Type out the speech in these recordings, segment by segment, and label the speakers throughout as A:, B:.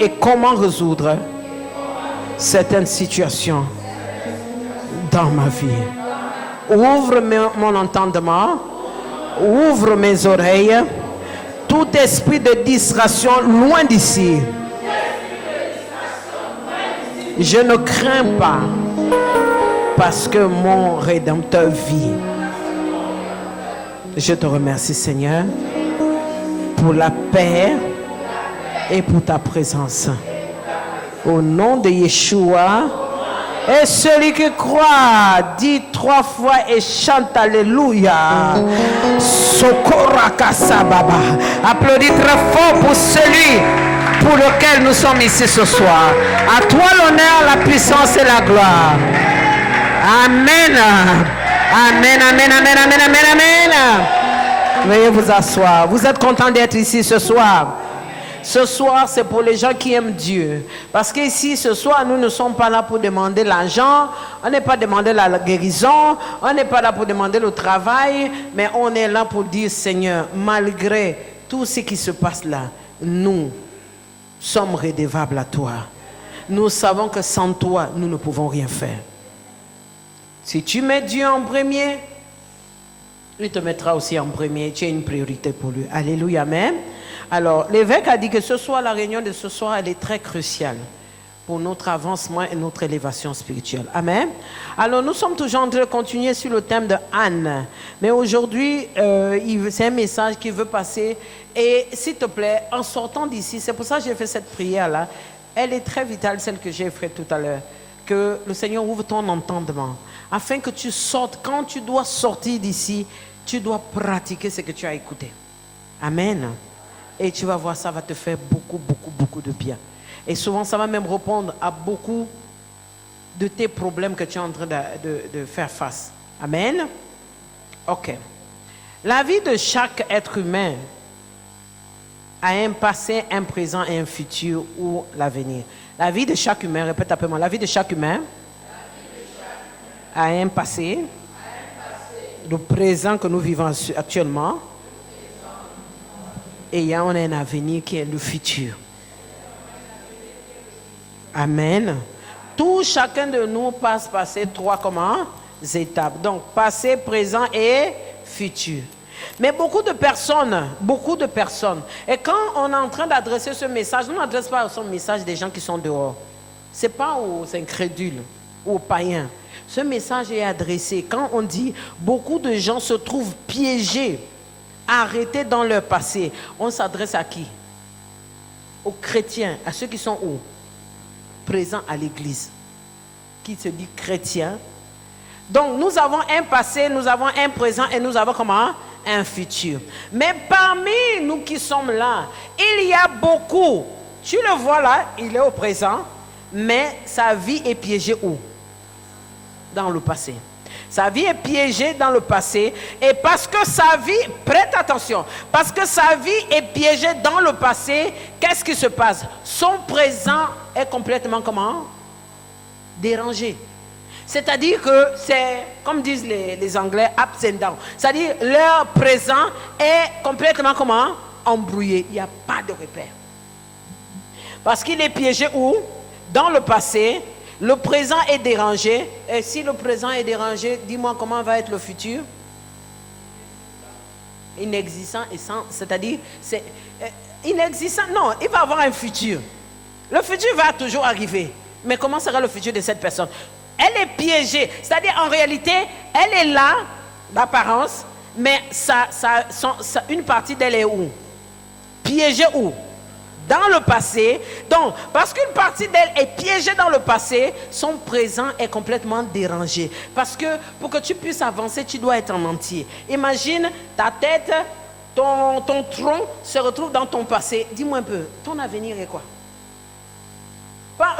A: et comment résoudre certaines situations dans ma vie. Ouvre mon entendement, ouvre mes oreilles. Tout esprit de distraction loin d'ici. Je ne crains pas parce que mon Rédempteur vit. Je te remercie, Seigneur, pour la paix et pour ta présence. Au nom de Yeshua, et celui qui croit, dit 3 fois et chante Alléluia. Sokorakasababa. Applaudis très fort pour celui pour lequel nous sommes ici ce soir. À toi l'honneur, la puissance et la gloire. Amen. Amen, amen, amen, amen, amen, amen. Veuillez vous asseoir. Vous êtes content d'être ici ce soir? Ce soir, c'est pour les gens qui aiment Dieu. Parce qu'ici, ce soir, nous ne sommes pas là pour demander l'argent. On n'est pas demander la guérison. On n'est pas là pour demander le travail. Mais on est là pour dire, Seigneur, malgré tout ce qui se passe là, nous sommes redevables à toi. Nous savons que sans toi, nous ne pouvons rien faire. Si tu mets Dieu en premier, il te mettra aussi en premier. Tu as une priorité pour lui. Alléluia, amen. Alors, l'évêque a dit que ce soir, la réunion de ce soir, elle est très cruciale pour notre avancement et notre élévation spirituelle. Amen. Alors, nous sommes toujours en train de continuer sur le thème de Anne. Mais aujourd'hui, c'est un message qui veut passer. Et s'il te plaît, en sortant d'ici, c'est pour ça que j'ai fait cette prière-là. Elle est très vitale, celle que j'ai faite tout à l'heure. Que le Seigneur ouvre ton entendement. Afin que tu sortes, quand tu dois sortir d'ici, tu dois pratiquer ce que tu as écouté. Amen. Et tu vas voir, ça va te faire beaucoup, beaucoup, beaucoup de bien. Et souvent, ça va même répondre à beaucoup de tes problèmes que tu es en train de faire face. Amen. Ok. La vie de chaque être humain a un passé, un présent et un futur ou l'avenir. La vie de chaque humain, répète après moi, la vie de chaque humain a un passé, le présent que nous vivons actuellement, et il y a un avenir qui est le futur. Amen. Tout chacun de nous passe par ces 3 étapes. Donc, passé, présent et futur. Mais beaucoup de personnes, et quand on est en train d'adresser ce message, on n'adresse pas ce message des gens qui sont dehors. Ce n'est pas aux incrédules ou aux païens. Ce message est adressé quand on dit beaucoup de gens se trouvent piégés, arrêtés dans leur passé. On s'adresse à qui? Aux chrétiens, à ceux qui sont où? Présents à l'église. Qui se dit chrétien. Donc nous avons un passé, nous avons un présent et nous avons comment? Un futur. Mais parmi nous qui sommes là, il y a beaucoup. Tu le vois là, il est au présent, mais sa vie est piégée où? Dans le passé. Sa vie est piégée dans le passé. Et parce que sa vie, prête attention, parce que sa vie est piégée dans le passé, qu'est-ce qui se passe? Son présent est complètement comment? Dérangé. C'est-à-dire que c'est, comme disent les Anglais, ups and down. C'est-à-dire leur présent est complètement comment? Embrouillé. Il n'y a pas de repère. Parce qu'il est piégé où? Dans le passé. Le présent est dérangé. Et si le présent est dérangé, dis-moi comment va être le futur? Inexistant et sans. C'est-à-dire, c'est inexistant. Non, il va avoir un futur. Le futur va toujours arriver. Mais comment sera le futur de cette personne? Elle est piégée. C'est-à-dire, en réalité, elle est là, d'apparence, mais une partie d'elle est où? Piégée où? Dans le passé. Donc, parce qu'une partie d'elle est piégée dans le passé, son présent est complètement dérangé. Parce que pour que tu puisses avancer, tu dois être en entier. Imagine ta tête, ton tronc se retrouve dans ton passé. Dis-moi un peu, ton avenir est quoi?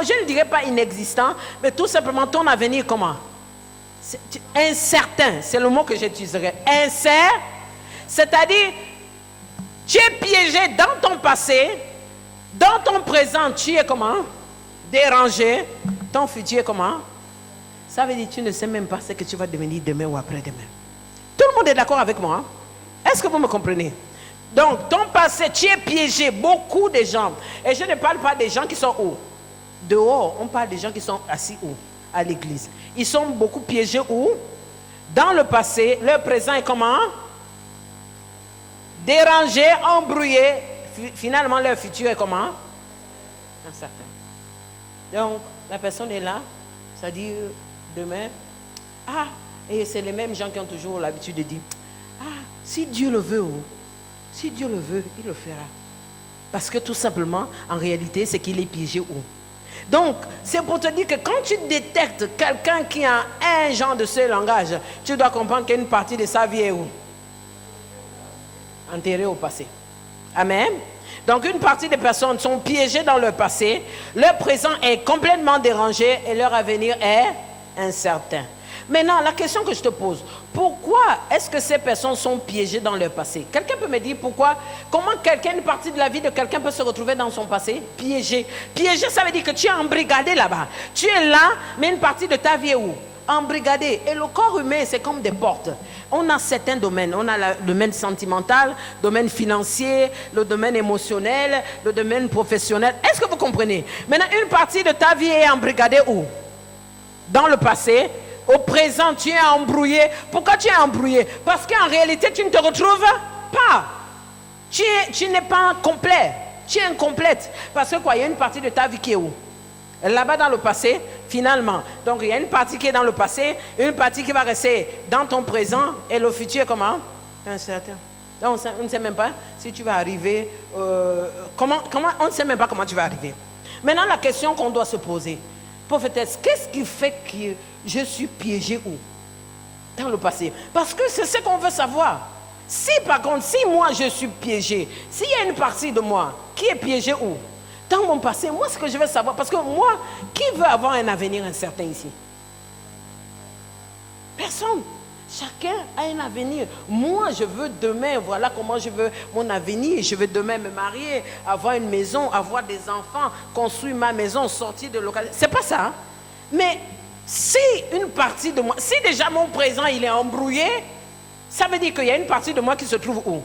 A: Je ne dirais pas inexistant, mais tout simplement ton avenir comment? Incertain, c'est le mot que j'utiliserais. Incertain, c'est-à-dire tu es piégé dans ton passé, dans ton présent tu es comment? Dérangé, ton futur est comment? Ça veut dire que tu ne sais même pas ce que tu vas devenir demain ou après-demain. Tout le monde est d'accord avec moi? Est-ce que vous me comprenez? Donc, ton passé, tu es piégé. Beaucoup de gens. Et je ne parle pas des gens qui sont où? Dehors. On parle des gens qui sont assis où? À l'église. Ils sont beaucoup piégés où? Dans le passé. Leur présent est comment? Dérangé, embrouillé. Finalement, leur futur est comment? Incertain. Donc, la personne est là. C'est-à-dire, demain, et c'est les mêmes gens qui ont toujours l'habitude de dire, si Dieu le veut, si Dieu le veut, il le fera. Parce que tout simplement, en réalité, c'est qu'il est piégé où? Donc, c'est pour te dire que quand tu détectes quelqu'un qui a un genre de ce langage, tu dois comprendre qu'une partie de sa vie est où? Enterrée au passé. Amen. Donc, une partie des personnes sont piégées dans leur passé, leur présent est complètement dérangé et leur avenir est incertain. Maintenant, la question que je te pose, pourquoi est-ce que ces personnes sont piégées dans leur passé? Quelqu'un peut me dire pourquoi? Comment une partie de la vie de quelqu'un peut se retrouver dans son passé? Piégé. Piégé, ça veut dire que tu es embrigadé là-bas. Tu es là, mais une partie de ta vie est où? Embrigadé. Et le corps humain, c'est comme des portes. On a certains domaines. On a le domaine sentimental, le domaine financier, le domaine émotionnel, le domaine professionnel. Est-ce que vous comprenez? Maintenant, une partie de ta vie est embrigadée où? Dans le passé. Au présent, tu es embrouillé. Pourquoi tu es embrouillé? Parce qu'en réalité, tu ne te retrouves pas. Tu n'es pas complet. Tu es incomplète. Parce que quoi? Il y a une partie de ta vie qui est où? Là-bas dans le passé, finalement. Donc, il y a une partie qui est dans le passé, une partie qui va rester dans ton présent, et le futur est comment? Incertain. Donc, on ne sait même pas si tu vas arriver. On ne sait même pas comment tu vas arriver. Maintenant, la question qu'on doit se poser, prophétesse, qu'est-ce qui fait que je suis piégé où? Dans le passé. Parce que c'est ce qu'on veut savoir. Si par contre, si moi je suis piégé, s'il y a une partie de moi qui est piégée où? Dans mon passé, moi ce que je veux savoir, parce que moi, qui veut avoir un avenir incertain ici? Personne. Chacun a un avenir. Moi, je veux demain, voilà comment je veux mon avenir. Je veux demain me marier, avoir une maison, avoir des enfants, construire ma maison, sortir de localité. C'est pas ça. Hein? Mais si une partie de moi, si déjà mon présent il est embrouillé, ça veut dire qu'il y a une partie de moi qui se trouve où?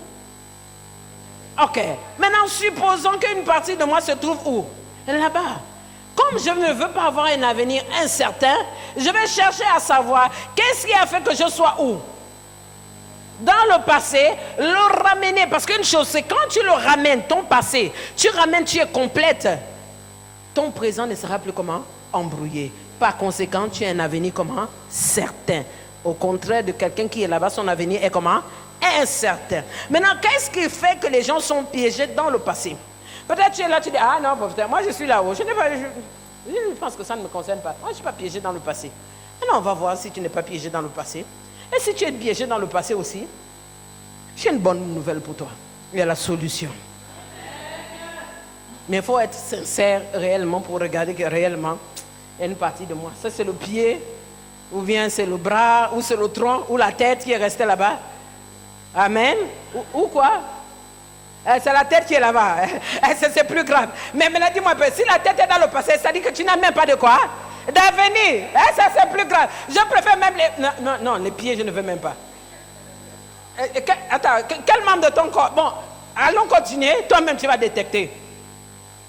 A: Ok. Maintenant, supposons qu'une partie de moi se trouve où? Là-bas. Comme je ne veux pas avoir un avenir incertain, je vais chercher à savoir qu'est-ce qui a fait que je sois où? Dans le passé, le ramener. Parce qu'une chose, c'est quand tu le ramènes, ton passé, tu es complète. Ton présent ne sera plus comment? Embrouillé. Par conséquent, tu as un avenir comment? Certain. Au contraire de quelqu'un qui est là-bas, son avenir est comment? Incertain. Maintenant, qu'est-ce qui fait que les gens sont piégés dans le passé? Peut-être tu es là, tu dis, non, moi je suis là-haut. Je pense que ça ne me concerne pas. Moi, je ne suis pas piégé dans le passé. Maintenant, on va voir si tu n'es pas piégé dans le passé. Et si tu es piégé dans le passé aussi, j'ai une bonne nouvelle pour toi. Il y a la solution. Mais il faut être sincère réellement pour regarder que réellement, il y a une partie de moi. Ça, c'est le pied, ou bien c'est le bras, ou c'est le tronc, ou la tête qui est restée là-bas. Amen. Ou quoi? C'est la tête qui est là-bas. C'est plus grave. Mais maintenant, dis-moi un peu, si la tête est dans le passé, ça dit que tu n'as même pas de quoi? D'avenir. Ça, c'est plus grave. Je préfère même les... Non, les pieds, je ne veux même pas. Attends, quel membre de ton corps? Bon, allons continuer. Toi-même, tu vas détecter.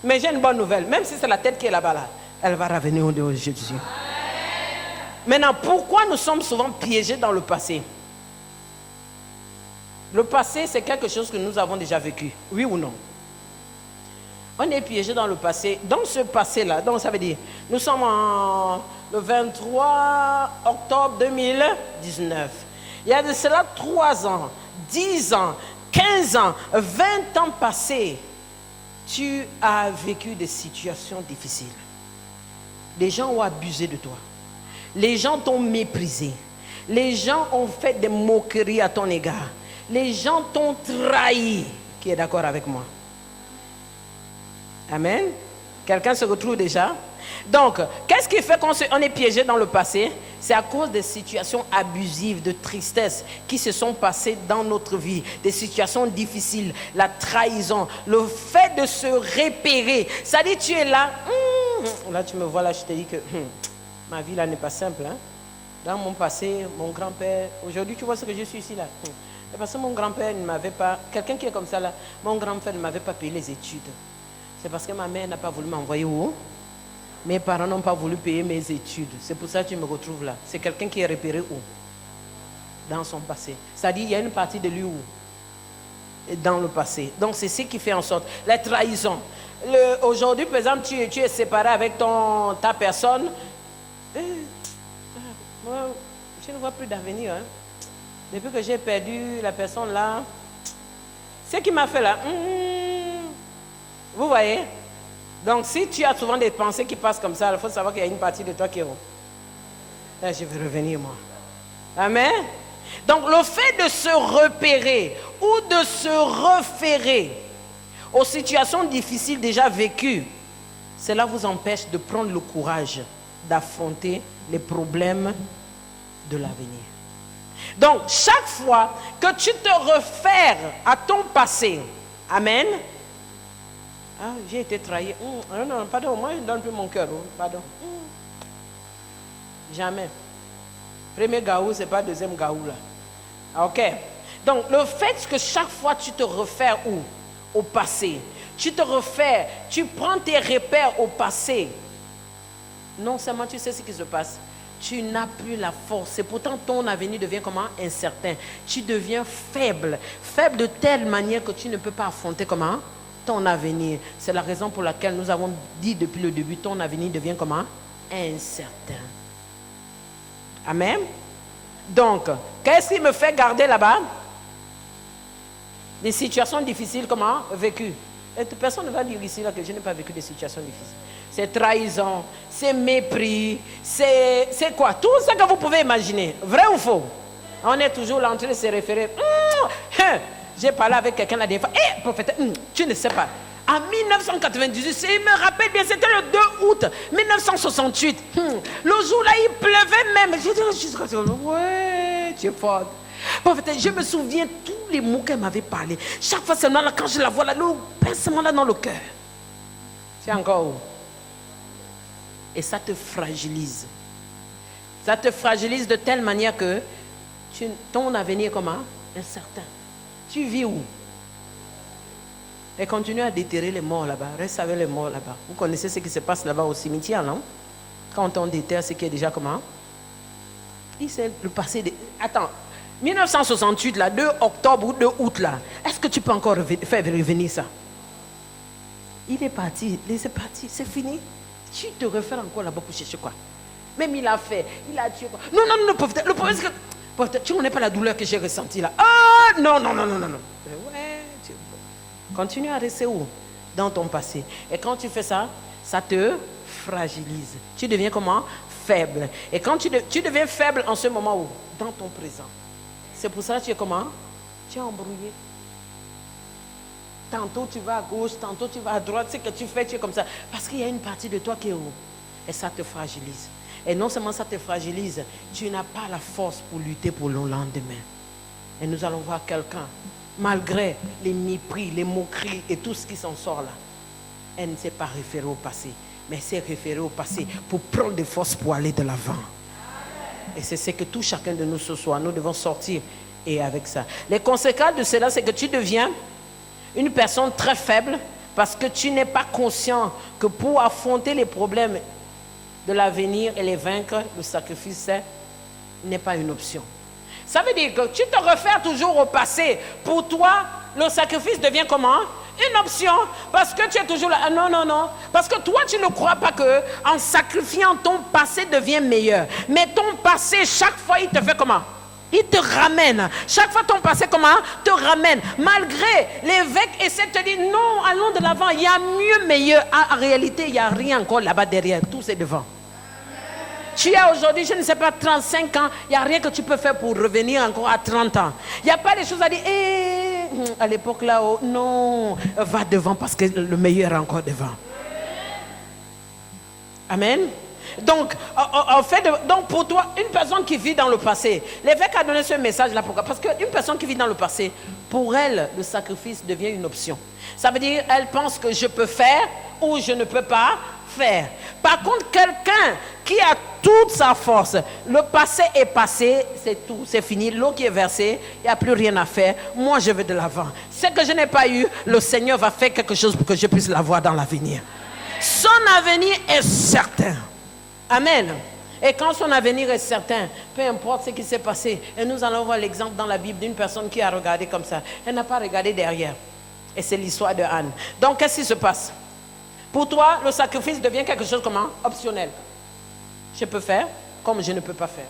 A: Mais j'ai une bonne nouvelle. Même si c'est la tête qui est là-bas, là, elle va revenir au dehors de Jésus. Maintenant, pourquoi nous sommes souvent piégés dans le passé? Le passé, c'est quelque chose que nous avons déjà vécu. Oui ou non? On est piégé dans le passé. Dans ce passé-là, donc ça veut dire, nous sommes le 23 octobre 2019. Il y a de cela 3 ans, 10 ans, 15 ans, 20 ans passés. Tu as vécu des situations difficiles. Les gens ont abusé de toi. Les gens t'ont méprisé. Les gens ont fait des moqueries à ton égard. Les gens t'ont trahi. Qui est d'accord avec moi? Amen. Quelqu'un se retrouve déjà? Donc, qu'est-ce qui fait qu'on est piégé dans le passé? C'est à cause des situations abusives, de tristesse qui se sont passées dans notre vie, des situations difficiles, la trahison, le fait de se repérer. Ça dit, tu es là, là tu me vois, là je te dis que ma vie là n'est pas simple. Hein? Dans mon passé, mon grand-père, aujourd'hui tu vois ce que je suis ici là. C'est parce que mon grand-père ne m'avait pas... Quelqu'un qui est comme ça là, mon grand-père ne m'avait pas payé les études. C'est parce que ma mère n'a pas voulu m'envoyer où? Mes parents n'ont pas voulu payer mes études. C'est pour ça que tu me retrouves là. C'est quelqu'un qui est repéré où? Dans son passé. C'est-à-dire, il y a une partie de lui où? Dans le passé. Donc, c'est ce qui fait en sorte. La trahison. Aujourd'hui, par exemple, tu es séparé avec ta personne. Moi, je ne vois plus d'avenir. Hein. Depuis que j'ai perdu la personne là, ce qui m'a fait là, vous voyez? Donc, si tu as souvent des pensées qui passent comme ça, il faut savoir qu'il y a une partie de toi qui est où? Là, je vais revenir, moi. Amen? Donc, le fait de se repérer ou de se référer aux situations difficiles déjà vécues, cela vous empêche de prendre le courage d'affronter les problèmes de l'avenir. Donc, chaque fois que tu te réfères à ton passé, amen. Ah, j'ai été trahi. Non, pardon, moi je ne donne plus mon cœur. Pardon. Jamais. Premier gaou, ce n'est pas deuxième gaou là. Ok. Donc, le fait que chaque fois tu te réfères où? Au passé. Tu te réfères, tu prends tes repères au passé. Non seulement tu sais ce qui se passe, tu n'as plus la force. Et pourtant, ton avenir devient comment? Incertain. Tu deviens faible. Faible de telle manière que tu ne peux pas affronter comment? Ton avenir. C'est la raison pour laquelle nous avons dit depuis le début, ton avenir devient comment? Incertain. Amen. Donc, qu'est-ce qui me fait garder là-bas? Des situations difficiles, comment? Vécues. Et personne ne va dire ici là, que je n'ai pas vécu des situations difficiles. C'est trahison, c'est mépris, c'est quoi? Tout ce que vous pouvez imaginer. Vrai ou faux? On est toujours là en train de se référer. J'ai parlé avec quelqu'un la dernière fois. Prophète, tu ne sais pas. En 1998, il me rappelle bien, c'était le 2 août 1968. Le jour-là, il pleuvait même. J'ai dit, ouais, tu es forte. Prophète, je me souviens tous les mots qu'elle m'avait parlé. Chaque fois seulement là, quand je la vois là, le pincement là dans le cœur. C'est encore où? Et ça te fragilise. Ça te fragilise de telle manière que ton avenir est comment? Incertain. Tu vis où? Et continue à déterrer les morts là-bas. Reste avec les morts là-bas. Vous connaissez ce qui se passe là-bas au cimetière, non? Quand on déterre, c'est qui est déjà comment? C'est le passé. Attends, 1968, là, 2 octobre ou 2 août, là, est-ce que tu peux encore faire revenir ça? Il est parti, c'est parti, c'est fini. Tu te refais encore là-bas pour chercher quoi? Même il a fait, il a tué quoi? Non, le problème c'est que tu ne connais pas la douleur que j'ai ressentie là. Ah, non. Ouais, continue à rester où? Dans ton passé. Et quand tu fais ça, ça te fragilise. Tu deviens comment? Faible. Et quand tu deviens faible en ce moment où? Dans ton présent. C'est pour ça que tu es comment? Tu es embrouillé. Tantôt tu vas à gauche, tantôt tu vas à droite. Ce que tu fais, tu es comme ça. Parce qu'il y a une partie de toi qui est où? Et ça te fragilise. Et non seulement ça te fragilise, tu n'as pas la force pour lutter pour le lendemain. Et nous allons voir quelqu'un, malgré les mépris, les moqueries et tout ce qui s'en sort là, elle ne s'est pas référée au passé, mais elle s'est référée au passé pour prendre des forces pour aller de l'avant. Et c'est ce que tout chacun de nous ce soir, nous devons sortir et avec ça. Les conséquences de cela, c'est que tu deviens une personne très faible parce que tu n'es pas conscient que pour affronter les problèmes de l'avenir et les vaincre, le sacrifice n'est pas une option. Ça veut dire que tu te réfères toujours au passé. Pour toi, le sacrifice devient comment? Une option. Parce que tu es toujours là. Non. Parce que toi, tu ne crois pas que en sacrifiant, ton passé devient meilleur. Mais ton passé, chaque fois, il te fait comment? Il te ramène. Chaque fois, ton passé, comment? Te ramène. Malgré l'évêque essaie de te dire, non, allons de l'avant. Il y a mieux, meilleur. En réalité, il n'y a rien encore là-bas derrière. Tout c'est devant. Tu as aujourd'hui, je ne sais pas, 35 ans. Il n'y a rien que tu peux faire pour revenir encore à 30 ans. Il n'y a pas des choses à dire. À l'époque là, non, va devant parce que le meilleur est encore devant. Amen. Donc, en fait, donc pour toi, une personne qui vit dans le passé, l'évêque a donné ce message-là. Pourquoi? Parce qu'une personne qui vit dans le passé, pour elle, le sacrifice devient une option. Ça veut dire, elle pense que je peux faire ou je ne peux pas faire. Par contre, quelqu'un qui a toute sa force. Le passé est passé, c'est tout, c'est fini. L'eau qui est versée, il n'y a plus rien à faire. Moi, je vais de l'avant. Ce que je n'ai pas eu, le Seigneur va faire quelque chose pour que je puisse l'avoir dans l'avenir. Son avenir est certain. Amen. Et quand son avenir est certain, peu importe ce qui s'est passé, et nous allons voir l'exemple dans la Bible d'une personne qui a regardé comme ça. Elle n'a pas regardé derrière. Et c'est l'histoire de Anne. Donc, qu'est-ce qui se passe? Pour toi, le sacrifice devient quelque chose comment? Optionnel. Je peux faire comme je ne peux pas faire.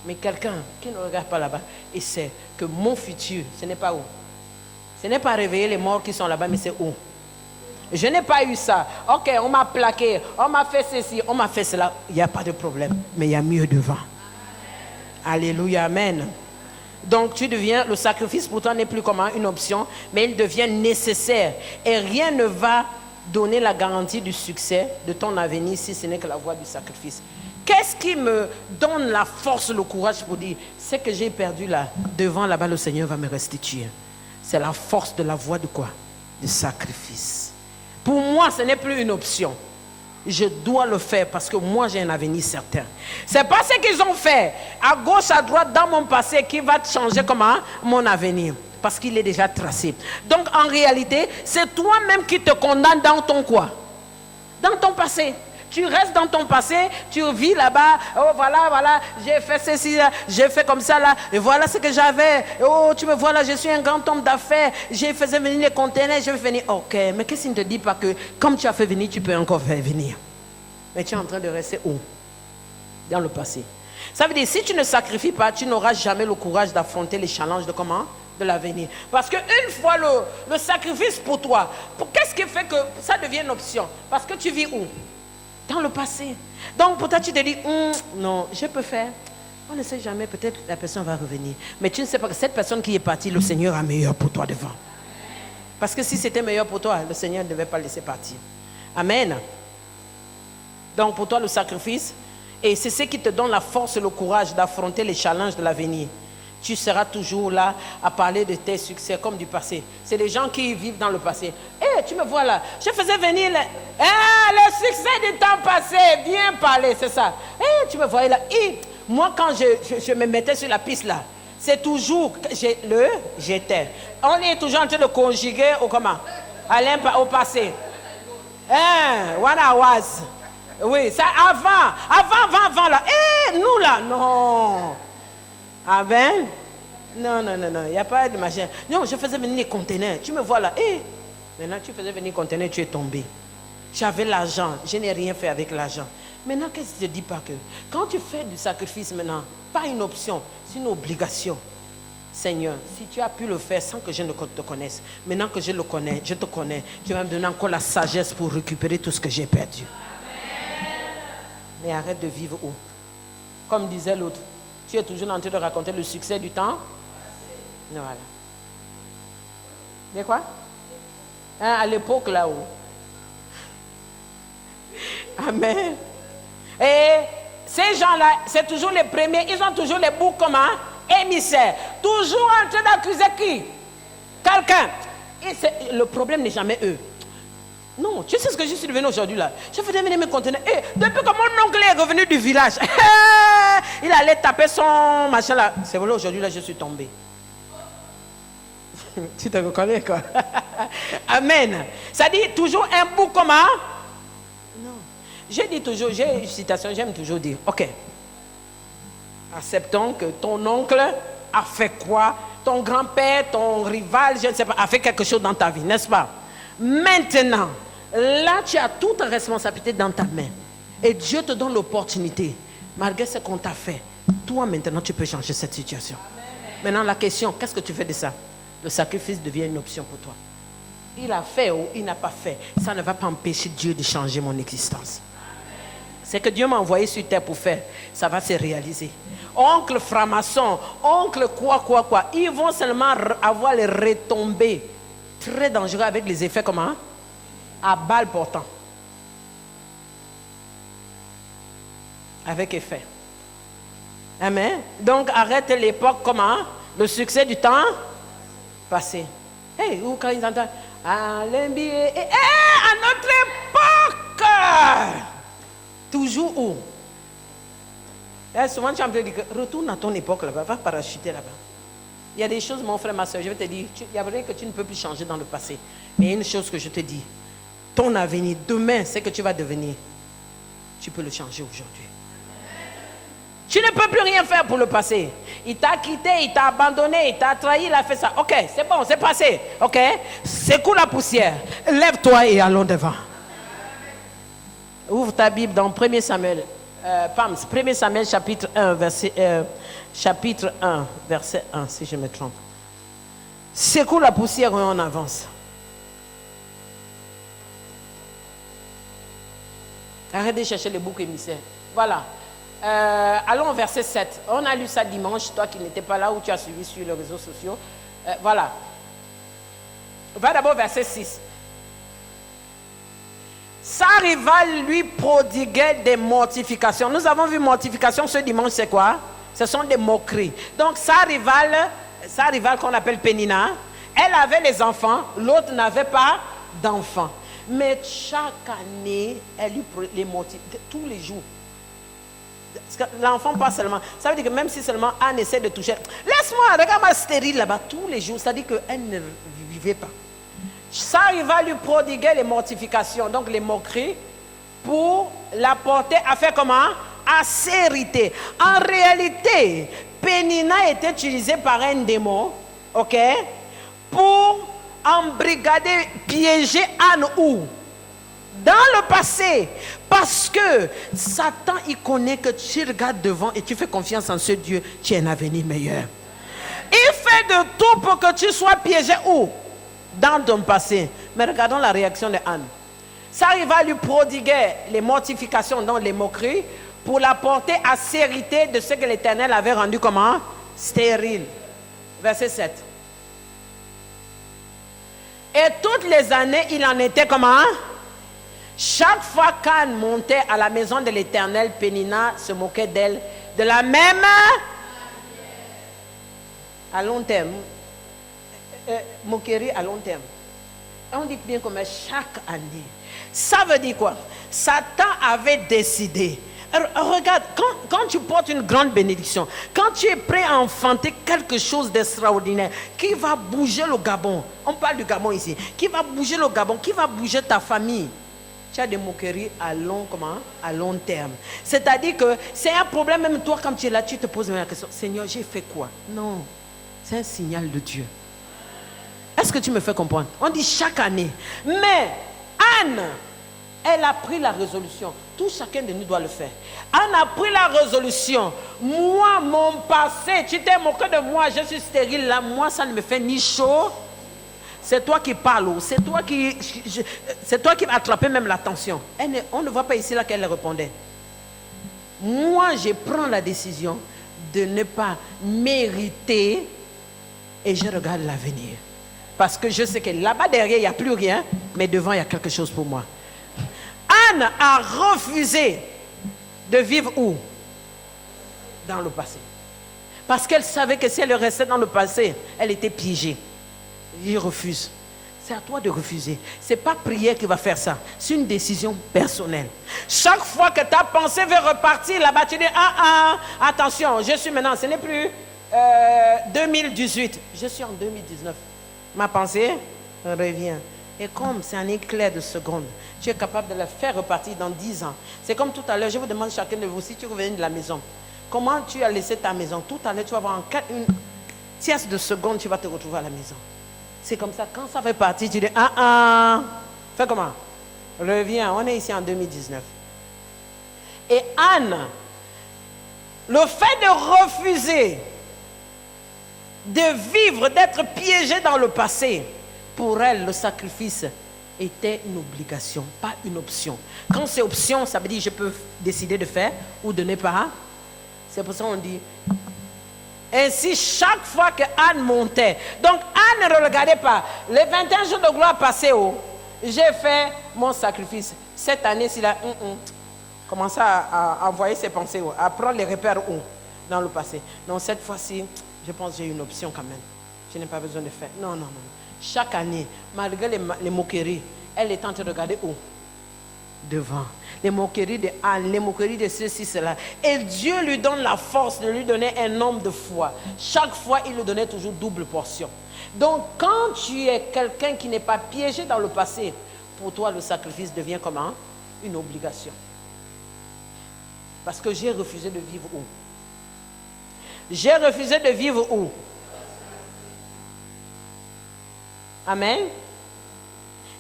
A: Mais quelqu'un qui ne regarde pas là-bas, il sait que mon futur, ce n'est pas où? Ce n'est pas réveiller les morts qui sont là-bas, mais c'est où? Je n'ai pas eu ça. Ok, on m'a plaqué, on m'a fait ceci, on m'a fait cela. Il n'y a pas de problème, mais il y a mieux devant. Alléluia, amen. Donc tu deviens, le sacrifice pour toi n'est plus comme une option, mais il devient nécessaire. Et rien ne va donner la garantie du succès de ton avenir si ce n'est que la voie du sacrifice. Qu'est-ce qui me donne la force, le courage pour dire, ce que j'ai perdu là, devant là-bas, le Seigneur va me restituer. C'est la force de la voie de quoi? Du sacrifice. Pour moi, ce n'est plus une option. Je dois le faire parce que moi, j'ai un avenir certain. Ce n'est pas ce qu'ils ont fait à gauche, à droite, dans mon passé qui va changer comment? Mon avenir. Parce qu'il est déjà tracé. Donc, en réalité, c'est toi-même qui te condamne dans ton quoi? Dans ton passé. Tu restes dans ton passé, tu vis là-bas, oh voilà, j'ai fait ceci, j'ai fait comme ça là, et voilà ce que j'avais, oh tu me vois là, je suis un grand homme d'affaires, j'ai fait venir les conteneurs, je vais venir, ok, mais qu'est-ce qui ne te dit pas que comme tu as fait venir, tu peux encore faire venir? Mais tu es en train de rester où? Dans le passé. Ça veut dire, si tu ne sacrifies pas, tu n'auras jamais le courage d'affronter les challenges de comment? De l'avenir. Parce qu'une fois le sacrifice pour toi, qu'est-ce qui fait que ça devient une option? Parce que tu vis où? Dans le passé. Donc pour toi tu te dis, non, je peux faire. On ne sait jamais, peut-être la personne va revenir. Mais tu ne sais pas que cette personne qui est partie, le Seigneur a meilleur pour toi devant. Parce que si c'était meilleur pour toi, le Seigneur ne devait pas laisser partir. Amen. Donc pour toi le sacrifice, et c'est ce qui te donne la force et le courage d'affronter les challenges de l'avenir. Tu seras toujours là à parler de tes succès comme du passé. C'est les gens qui vivent dans le passé. Tu me vois là, je faisais venir le succès du temps passé, bien parler, c'est ça. Tu me voyais là. Moi, quand je me mettais sur la piste là, c'est toujours j'étais. On est toujours en train de conjuguer au comment? Au passé. When I was. Oui, ça avant là. Nous là, non. Amen. Non, il n'y a pas de machin. Non, je faisais venir les conteneurs. Tu me vois là. Maintenant, tu faisais venir les conteneurs, tu es tombé. J'avais l'argent, je n'ai rien fait avec l'argent. Maintenant, qu'est-ce que je ne te dis pas que quand tu fais du sacrifice maintenant, pas une option, c'est une obligation. Seigneur, si tu as pu le faire sans que je ne te connaisse, maintenant que je le connais, je te connais, tu vas me donner encore la sagesse pour récupérer tout ce que j'ai perdu. Amen. Mais arrête de vivre où? Comme disait l'autre. Tu es toujours en train de raconter le succès du temps. Voilà. Mais quoi? À l'époque là-haut. Amen. Et ces gens-là, c'est toujours les premiers. Ils ont toujours les boucs comment? Émissaires. Toujours en train d'accuser qui? Quelqu'un. Le problème n'est jamais eux. Non, tu sais ce que je suis devenu aujourd'hui là? Je faisais venir mes conteneurs. Depuis que mon oncle est revenu du village, il allait taper son machin là. C'est vrai, aujourd'hui là, je suis tombé. Tu te reconnais quoi? Amen. Ça dit toujours un bout comment? Non. J'ai dit toujours, j'ai une citation, j'aime toujours dire, ok. Acceptons que ton oncle a fait quoi? Ton grand-père, ton rival, je ne sais pas, a fait quelque chose dans ta vie, n'est-ce pas? Maintenant, là, tu as toute ta responsabilité dans ta main. Et Dieu te donne l'opportunité, malgré ce qu'on t'a fait. Toi, maintenant, tu peux changer cette situation. Amen. Maintenant, la question, qu'est-ce que tu fais de ça? Le sacrifice devient une option pour toi. Il a fait ou il n'a pas fait. Ça ne va pas empêcher Dieu de changer mon existence. C'est que Dieu m'a envoyé sur terre pour faire. Ça va se réaliser. Oncle franc-maçon, oncle quoi. Ils vont seulement avoir les retombées très dangereux avec les effets comment? À balle portant. Avec effet. Amen. Donc arrête l'époque comment? Le succès du temps passé. Ou quand ils entendent à l'NBA, à notre époque. Toujours où? Là, souvent, tu vas me dire, retourne à ton époque là-bas, va parachuter là-bas. Il y a des choses, mon frère, ma soeur, je vais te dire, il y a vrai que tu ne peux plus changer dans le passé. Mais il y a une chose que je te dis, ton avenir, demain, c'est que tu vas devenir, tu peux le changer aujourd'hui. Tu ne peux plus rien faire pour le passé. Il t'a quitté, il t'a abandonné, il t'a trahi, il a fait ça. Ok, c'est bon, c'est passé. Ok, secoue la poussière. Lève-toi et allons devant. Ouvre ta Bible dans 1 Samuel. 1 Samuel chapitre 1, chapitre 1, verset 1, si je me trompe. Secoue la poussière et on avance. Arrête de chercher les boucs émissaires. Voilà. Allons au verset 7. On a lu ça dimanche, toi qui n'étais pas là ou tu as suivi sur les réseaux sociaux. Voilà. Va d'abord au verset 6. Sa rivale lui prodiguait des mortifications. Nous avons vu mortification ce dimanche, c'est quoi? Ce sont des moqueries. Donc sa rivale qu'on appelle Pénina, elle avait les enfants, l'autre n'avait pas d'enfants. Mais chaque année, elle lui les mortifiait tous les jours. L'enfant pas seulement. Ça veut dire que même si seulement Anne essaie de toucher, laisse-moi, regarde-moi stérile là-bas tous les jours. Ça veut dire qu'elle ne vivait pas. Sa rivale lui prodiguait les mortifications, donc les moqueries, pour la porter à faire comment? À s'hériter. En réalité, Pénina était utilisée par un démon, ok, pour embrigader, piéger Anne où? Dans le passé. Parce que Satan, il connaît que tu regardes devant et tu fais confiance en ce Dieu, tu as un avenir meilleur. Il fait de tout pour que tu sois piégé où? Dans ton passé. Mais regardons la réaction de Anne. Sa rivale lui prodiguait les mortifications, donc les moqueries, pour la porter à s'hériter de ce que l'Éternel avait rendu comment? Stérile. Verset 7. Et toutes les années, il en était comment? Chaque fois qu'Anne montait à la maison de l'Éternel, Pénina se moquait d'elle de la même à long terme. Moquerie à long terme. On dit bien comme chaque année. Ça veut dire quoi? Satan avait décidé. Regarde, quand tu portes une grande bénédiction, quand tu es prêt à enfanter quelque chose d'extraordinaire, qui va bouger le Gabon, on parle du Gabon ici, qui va bouger le Gabon, qui va bouger ta famille, tu as des moqueries à long terme. C'est-à-dire que c'est un problème, même toi quand tu es là, tu te poses la question, Seigneur, j'ai fait quoi? Non, c'est un signal de Dieu. Est-ce que tu me fais comprendre? On dit chaque année. Mais Anne, elle a pris la résolution. Tout chacun de nous doit le faire. Anne a pris la résolution. Moi, mon passé, tu t'es moqué de moi, je suis stérile là. Moi, ça ne me fait ni chaud. C'est toi qui parles. C'est toi qui vas attraper même l'attention. On ne voit pas ici là qu'elle répondait. Moi, je prends la décision de ne pas mériter et je regarde l'avenir. Parce que je sais que là-bas derrière, il n'y a plus rien, mais devant, il y a quelque chose pour moi. Anne a refusé de vivre où? Dans le passé. Parce qu'elle savait que si elle restait dans le passé, elle était piégée. Je refuse. C'est à toi de refuser. Ce n'est pas prière qui va faire ça. C'est une décision personnelle. Chaque fois que ta pensée veut repartir là-bas, tu dis, attention, je suis maintenant, ce n'est plus 2018. Je suis en 2019. Ma pensée revient. Et comme c'est un éclair de seconde, tu es capable de la faire repartir dans 10 ans. C'est comme tout à l'heure, je vous demande chacun de vous, si tu reviens de la maison, comment tu as laissé ta maison? Tout à l'heure, tu vas voir une tierce de seconde, tu vas te retrouver à la maison. C'est comme ça, quand ça fait partir, tu dis, fais comment? Reviens, on est ici en 2019. Et Anne, le fait de refuser de vivre, d'être piégée dans le passé, pour elle, le sacrifice était une obligation, pas une option. Quand c'est option, ça veut dire je peux décider de faire ou de ne pas. C'est pour ça qu'on dit. Ainsi, chaque fois que Anne montait, donc Anne ne regardait pas. Les 21 jours de gloire passés, j'ai fait mon sacrifice. Cette année, s'il a commencé à envoyer ses pensées, à prendre les repères dans le passé. Donc cette fois-ci, je pense que j'ai une option quand même. Je n'ai pas besoin de faire. Non, non, non. Chaque année, malgré les moqueries, elle est en train de regarder où? devant. Les moqueries de Anne, les moqueries de ceci, cela. Et Dieu lui donne la force de lui donner un homme de foi. Chaque fois, il lui donnait toujours double portion. Donc, quand tu es quelqu'un qui n'est pas piégé dans le passé, pour toi, le sacrifice devient comment? Une obligation. Parce que j'ai refusé de vivre où? J'ai refusé de vivre où? Amen.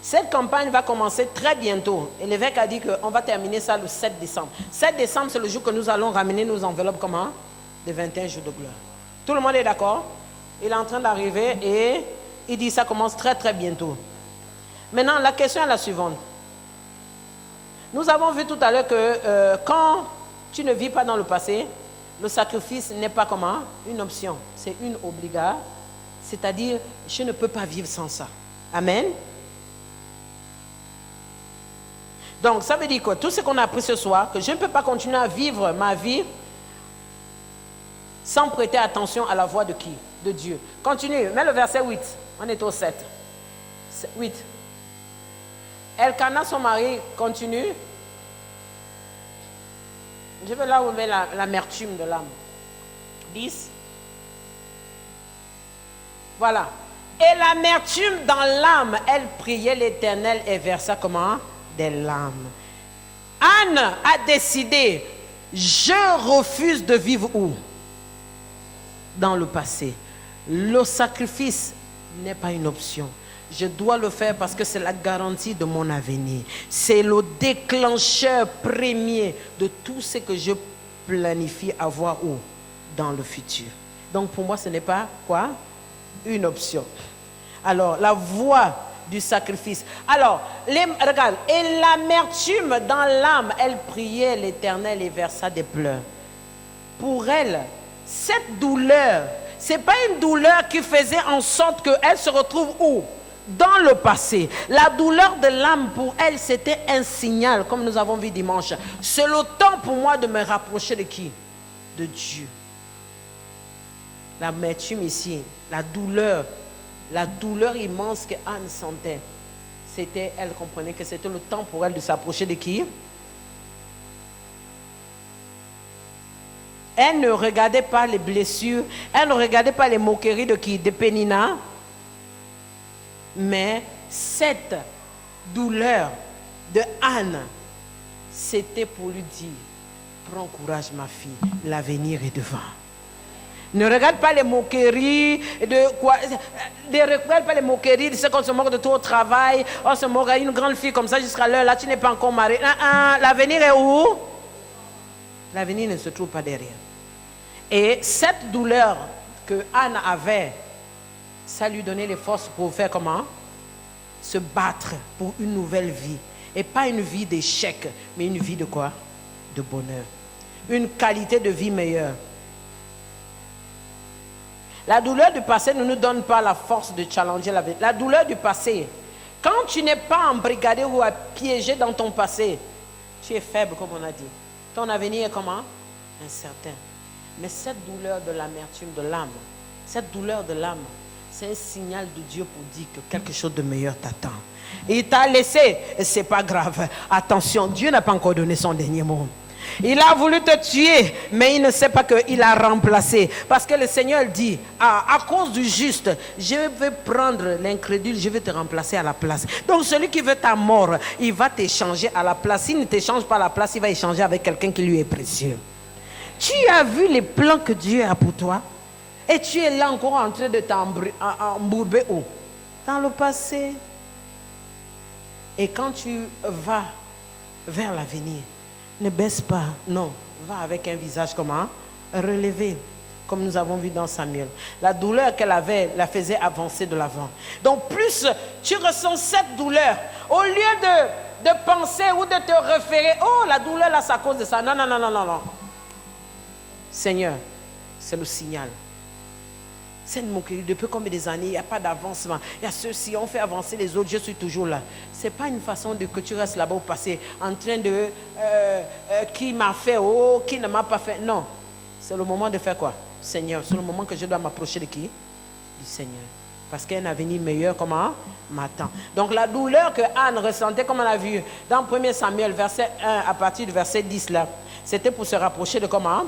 A: Cette campagne va commencer très bientôt. Et l'évêque a dit qu'on va terminer ça le 7 décembre. 7 décembre, c'est le jour que nous allons ramener nos enveloppes comment? De 21 jours de gloire. Tout le monde est d'accord? Il est en train d'arriver et il dit ça commence très très bientôt. Maintenant, la question est la suivante. Nous avons vu tout à l'heure que quand tu ne vis pas dans le passé, le sacrifice n'est pas comment? Une option, c'est une obligation. C'est-à-dire, je ne peux pas vivre sans ça. Amen. Donc, ça veut dire que tout ce qu'on a appris ce soir, que je ne peux pas continuer à vivre ma vie sans prêter attention à la voix de qui? De Dieu. Continue, mets le verset 8. On est au 7. 8. Elkana, son mari, continue. Je veux là où on met l'amertume de l'âme. 10. Voilà. Et l'amertume dans l'âme, elle priait l'Éternel et versa comment? Des larmes. Anne a décidé, je refuse de vivre où? Dans le passé. Le sacrifice n'est pas une option. Je dois le faire parce que c'est la garantie de mon avenir. C'est le déclencheur premier de tout ce que je planifie avoir où? Dans le futur. Donc pour moi, ce n'est pas quoi? Une option. Alors, la voie du sacrifice. Alors, regarde, et l'amertume dans l'âme, elle priait l'Éternel et versa des pleurs. Pour elle, cette douleur, ce n'est pas une douleur qui faisait en sorte qu'elle se retrouve où? Dans le passé. La douleur de l'âme pour elle, c'était un signal, comme nous avons vu dimanche. C'est le temps pour moi de me rapprocher de qui? De Dieu. L'amertume ici, la douleur immense que Anne sentait, c'était, elle comprenait que c'était le temps pour elle de s'approcher de qui? Elle ne regardait pas les blessures, elle ne regardait pas les moqueries de qui? De Pénina. Mais cette douleur de Anne, c'était pour lui dire, prends courage ma fille, l'avenir est devant. Ne regarde pas les moqueries de quoi. Ne regarde pas les moqueries de ce qu'on se moque de toi au travail. On se moque à une grande fille comme ça jusqu'à l'heure. Là, tu n'es pas encore mariée. L'avenir est où? L'avenir ne se trouve pas derrière. Et cette douleur que Anne avait, ça lui donnait les forces pour faire comment? Se battre pour une nouvelle vie. Et pas une vie d'échec, mais une vie de quoi? De bonheur. Une qualité de vie meilleure. La douleur du passé ne nous donne pas la force de challenger la vie. La douleur du passé, quand tu n'es pas embrigadé ou piégé dans ton passé, tu es faible comme on a dit. Ton avenir est comment? Incertain. Mais cette douleur de l'amertume de l'âme, cette douleur de l'âme, c'est un signal de Dieu pour dire que quelque chose de meilleur t'attend. Il t'a laissé, c'est pas grave. Attention, Dieu n'a pas encore donné son dernier mot. Il a voulu te tuer, mais il ne sait pas qu'il a remplacé. Parce que le Seigneur dit, à cause du juste, je vais prendre l'incrédule, je vais te remplacer à la place. Donc celui qui veut ta mort, il va t'échanger à la place. S'il ne t'échange pas à la place, il va échanger avec quelqu'un qui lui est précieux. Tu as vu les plans que Dieu a pour toi? Et tu es là encore en train de t'embourber où? Dans le passé. Et quand tu vas vers l'avenir, ne baisse pas, non, va avec un visage comment? Relevé, comme nous avons vu dans Samuel. La douleur qu'elle avait la faisait avancer de l'avant. Donc plus tu ressens cette douleur, au lieu de penser ou de te référer, oh la douleur là c'est à cause de ça, non, non, non, non, non, non. Seigneur, c'est le signal. C'est une moquerie. Depuis combien des années, il n'y a pas d'avancement. Il y a ceux-ci, on fait avancer les autres, je suis toujours là. Ce n'est pas une façon de que tu restes là-bas au passé, en train de qui m'a fait, oh, qui ne m'a pas fait. Non. C'est le moment de faire quoi? Seigneur, c'est le moment que je dois m'approcher de qui? Du Seigneur. Parce qu'il y a un avenir meilleur, comment m'attend. Donc la douleur que Anne ressentait, comme on a vu dans 1 Samuel, verset 1, à partir du verset 10, là, c'était pour se rapprocher de comment?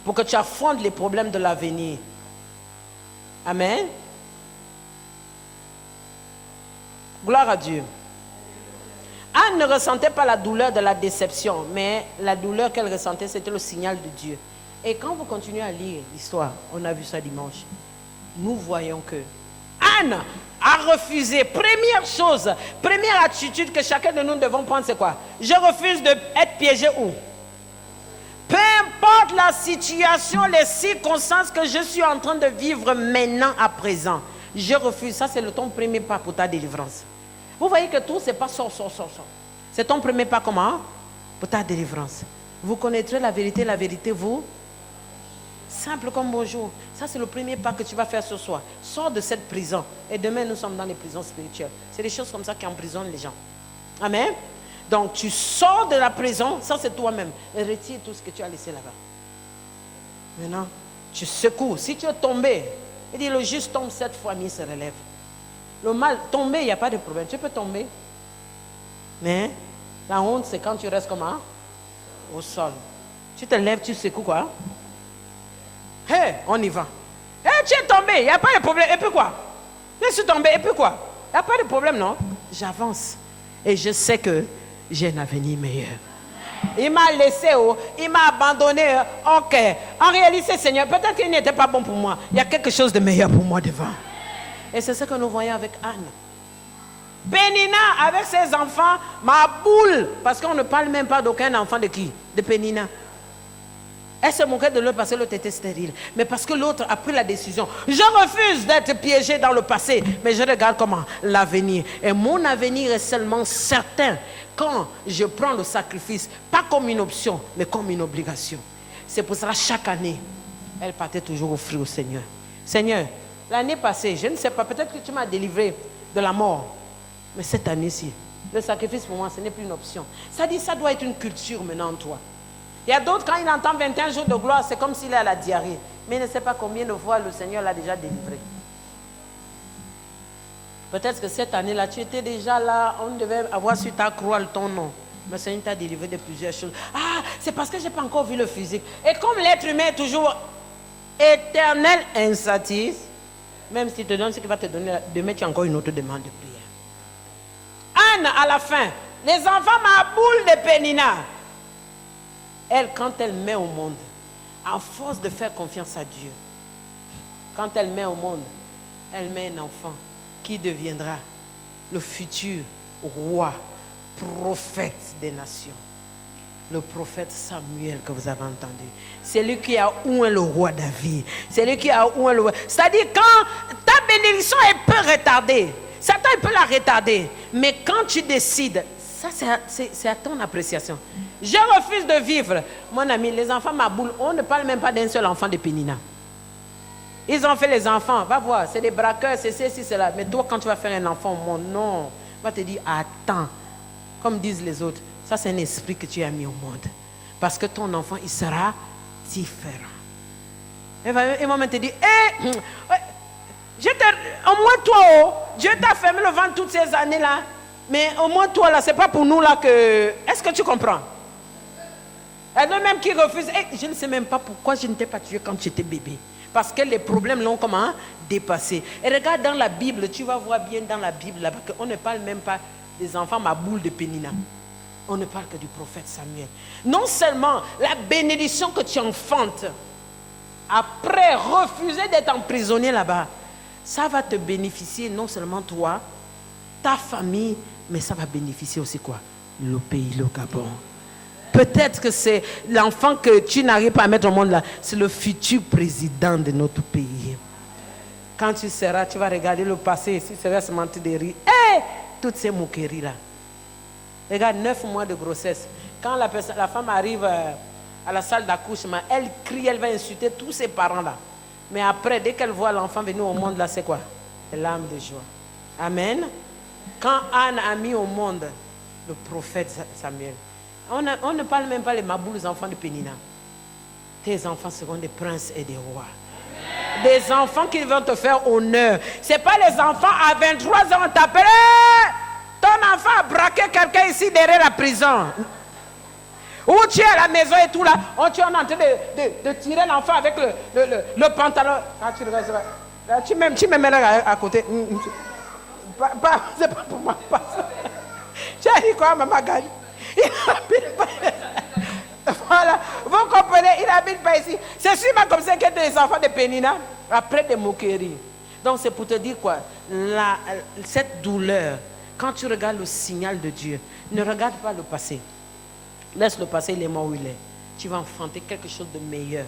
A: Pour que tu affrontes les problèmes de l'avenir. Amen. Gloire à Dieu. Anne ne ressentait pas la douleur de la déception, mais la douleur qu'elle ressentait, c'était le signal de Dieu. Et quand vous continuez à lire l'histoire, on a vu ça dimanche, nous voyons que Anne a refusé. Première chose, première attitude que chacun de nous devons prendre, c'est quoi? Je refuse d'être piégé où? Peu importe la situation, les circonstances que je suis en train de vivre maintenant à présent, je refuse. Ça, c'est ton premier pas pour ta délivrance. Vous voyez que tout, c'est pas sort. C'est ton premier pas comment? Pour ta délivrance. Vous connaîtrez la vérité vous. Simple comme bonjour. Ça, c'est le premier pas que tu vas faire ce soir. Sors de cette prison. Et demain, nous sommes dans les prisons spirituelles. C'est des choses comme ça qui emprisonnent les gens. Amen. Donc, tu sors de la prison, ça c'est toi-même. Et retire tout ce que tu as laissé là-bas. Maintenant, tu secoues. Si tu es tombé, il dit le juste tombe 7 fois, il se relève. Le mal, tomber, il n'y a pas de problème. Tu peux tomber. Mais la honte, c'est quand tu restes comment? Au sol. Tu te lèves, tu secoues quoi? Hé, on y va. Hé, tu es tombé, il n'y a pas de problème. Et puis quoi? Je suis tombé, et puis quoi? Il n'y a pas de problème, non? J'avance. Et je sais que j'ai un avenir meilleur. Il m'a laissé, il m'a abandonné. Ok. En réalité, Seigneur, peut-être qu'il n'était pas bon pour moi. Il y a quelque chose de meilleur pour moi devant. Et c'est ce que nous voyons avec Anne. Pénina, avec ses enfants, ma boule. Parce qu'on ne parle même pas d'aucun enfant de qui? De Pénina. Elle se moquait de l'autre parce que l'autre était stérile. Mais parce que l'autre a pris la décision. Je refuse d'être piégé dans le passé. Mais je regarde comment? L'avenir. Et mon avenir est seulement certain quand je prends le sacrifice. Pas comme une option, mais comme une obligation. C'est pour ça chaque année, elle partait toujours offrir au Seigneur. Seigneur, l'année passée, je ne sais pas, peut-être que tu m'as délivré de la mort. Mais cette année-ci, le sacrifice pour moi, ce n'est plus une option. Ça dit, ça doit être une culture maintenant en toi. Il y a d'autres, quand il entend 21 jours de gloire, c'est comme s'il est à la diarrhée. Mais il ne sait pas combien de fois le Seigneur l'a déjà délivré. Peut-être que cette année-là, tu étais déjà là, on devait avoir sur ta croix ton nom. Mais le Seigneur t'a délivré de plusieurs choses. Ah, c'est parce que je n'ai pas encore vu le physique. Et comme l'être humain est toujours éternel insatisfait, même s'il te donne ce qu'il va te donner, demain tu as encore une autre demande de prière. Anne, à la fin, les enfants, ma boule de Pénina. Elle, quand elle met au monde, à force de faire confiance à Dieu, quand elle met au monde, elle met un enfant qui deviendra le futur roi, prophète des nations. Le prophète Samuel que vous avez entendu. C'est lui qui a oint le roi David. C'est lui qui a oint le roi. C'est-à-dire quand ta bénédiction elle peut retarder, Satan il peut la retarder. Mais quand tu décides, ça c'est à ton appréciation. Je refuse de vivre. Mon ami, les enfants ma boule, on ne parle même pas d'un seul enfant de Pénina. Ils ont fait les enfants, va voir, c'est des braqueurs, c'est ceci, c'est là. Mais toi quand tu vas faire un enfant au monde, non. On va te dire, attends, comme disent les autres. Ça, c'est un esprit que tu as mis au monde. Parce que ton enfant, il sera différent. Et moi, te dire, au moins toi, Dieu t'a fermé le ventre toutes ces années-là. Mais au moins toi, là, c'est pas pour nous, là, que... Est-ce que tu comprends? Il y en a même qui refusent. Je ne sais même pas pourquoi je ne t'ai pas tué quand j'étais bébé. Parce que les problèmes l'ont comment dépassé. Et regarde dans la Bible, tu vas voir bien dans la Bible, là-bas, qu'on ne parle même pas des enfants, ma boule de Pénina. On ne parle que du prophète Samuel. Non seulement la bénédiction que tu enfantes, après refuser d'être emprisonné là-bas, ça va te bénéficier non seulement toi, ta famille, mais ça va bénéficier aussi quoi? Le pays, le Gabon. Peut-être que c'est l'enfant que tu n'arrives pas à mettre au monde là, c'est le futur président de notre pays. Quand tu seras, tu vas regarder le passé, si c'est se mentir de rire. Toutes ces moqueries là. Regarde, 9 mois de grossesse. Quand la femme arrive à la salle d'accouchement, elle crie, elle va insulter tous ses parents là. Mais après, dès qu'elle voit l'enfant venir au monde là, c'est quoi? Les larmes de joie. Amen. Quand Anne a mis au monde le prophète Samuel, on ne parle même pas les mabous, les enfants de Pénina. Tes enfants seront des princes et des rois. Des enfants qui vont te faire honneur. Ce n'est pas les enfants à 23 ans, on t'appelle. Ton enfant a braqué quelqu'un ici derrière la prison. Ou tu es à la maison et tout là. Tu es en train de tirer l'enfant avec le pantalon. Ah, tu regardes ça. Tu me mets là à côté. C'est pas pour moi. Tu as dit quoi, maman Gali? Il n'habite pas. Voilà. Vous comprenez, il n'habite pas ici. C'est sûrement comme ça qu'il y a des enfants de Pénina. Après des moqueries. Donc c'est pour te dire quoi? Cette douleur, quand tu regardes le signal de Dieu, ne regarde pas le passé. Laisse le passé, il est mort où il est. Tu vas enfanter quelque chose de meilleur.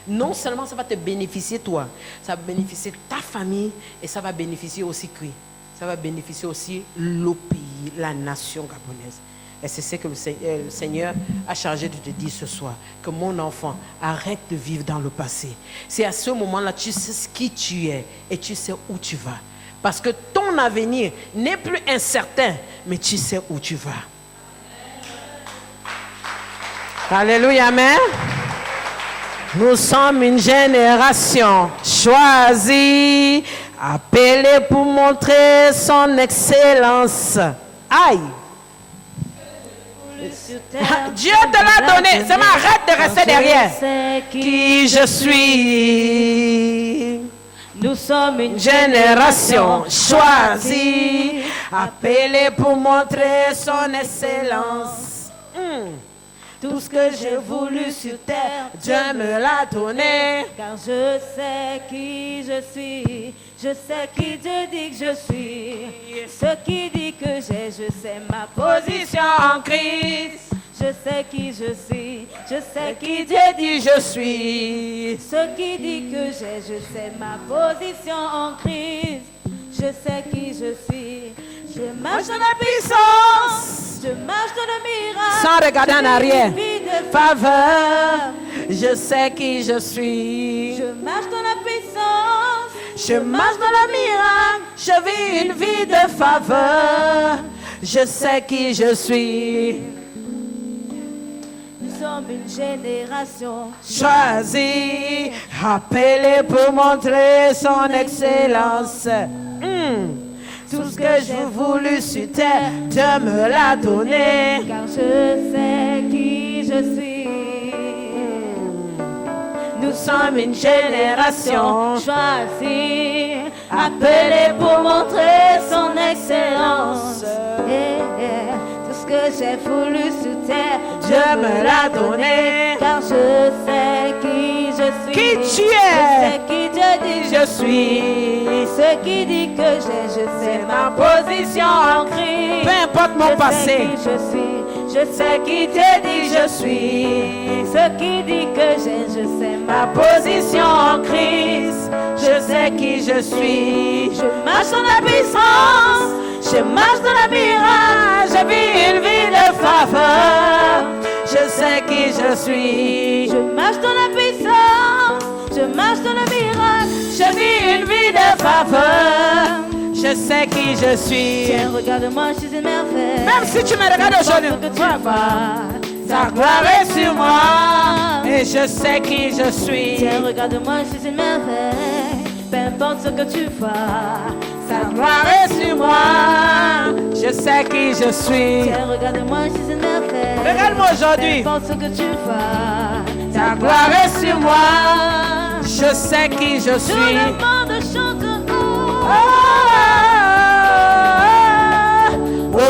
A: Non seulement ça va te bénéficier toi, ça va bénéficier ta famille et ça va bénéficier aussi qui? Ça va bénéficier aussi le pays, la nation gabonaise. Et c'est ce que le Seigneur a chargé de te dire ce soir. Que mon enfant, arrête de vivre dans le passé. C'est à ce moment-là, tu sais qui tu es et tu sais où tu vas. Parce que ton avenir n'est plus incertain, mais tu sais où tu vas. Alléluia, amen. Nous sommes une génération choisie, appelée pour montrer son excellence. Aïe! Dieu te l'a donné. C'est ma arrête de rester derrière. Qui je suis.
B: Nous sommes une
A: génération choisie, appelée pour montrer son excellence. Tout ce que j'ai voulu sur terre, Dieu me l'a donné.
B: Car je sais qui je suis, je sais qui Dieu dit que je suis. Ce qui dit que j'ai, je sais ma position en Christ. Je sais qui je suis, je sais qui Dieu dit que je suis. Ce qui dit que j'ai, je sais ma position en Christ. Je sais qui je suis. Je marche dans la puissance, je marche dans le miracle.
A: Sans regarder en arrière.
B: Faveur,
A: je sais qui je suis.
B: Je marche dans la puissance,
A: je marche dans le miracle. Je vis une vie de faveur. Je sais qui je suis.
B: Nous sommes une génération
A: choisie, appelée pour montrer son excellence. Tout ce que j'ai voulu sur terre, Dieu me l'a donné.
B: Car je sais qui je suis.
A: Nous sommes une génération
B: choisie, appelée pour montrer son excellence. Tout ce que j'ai voulu sur terre,
A: Dieu me l'a donné.
B: Car je sais qui je suis.
A: Qui tu es?
B: Je sais qui Dieu dit
A: je suis.
B: Ce qui dit que j'ai, je sais ma position en Christ.
A: Peu importe mon passé.
B: Je sais qui je suis. Je sais qui Dieu dit je suis. Ce qui dit que j'ai, je sais ma position en Christ. Je sais qui je suis. Je marche dans la puissance. Je marche dans la miracle. Je vis une vie de faveur.
A: Je sais qui je suis.
B: Je marche dans la puissance. Je marche dans le miracle.
A: Je vis une vie de faveur. Je sais qui je suis.
B: Tiens, regarde-moi, je suis une merveille.
A: Même si tu me regardes aujourd'hui, ta gloire est sur moi. Et je sais qui je suis.
B: Tiens, regarde-moi, je suis une merveille. Peu importe ce que tu vois,
A: ta gloire est sur moi. Je sais qui je suis.
B: Tiens, regarde-moi, je suis une merveille.
A: Regarde-moi aujourd'hui.
B: Peu importe ce que tu vois,
A: ta gloire est sur moi. Je sais qui je suis.
B: Tout le monde chante.
A: Oh, oh, oh, oh.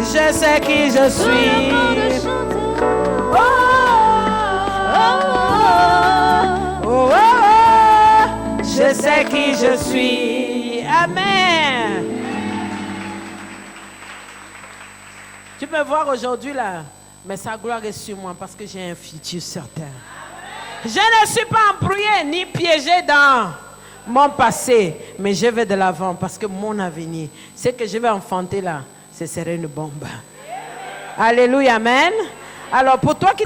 A: Je sais qui je suis.
B: Tout le monde chante.
A: Oh, oh, oh, oh. Je sais qui je suis. Amen. Tu peux voir aujourd'hui là, mais sa gloire est sur moi parce que j'ai un futur certain. Je ne suis pas embrouillé ni piégé dans mon passé, mais je vais de l'avant parce que mon avenir, ce que je vais enfanter là, ce serait une bombe. Alléluia, amen. Alors pour toi qui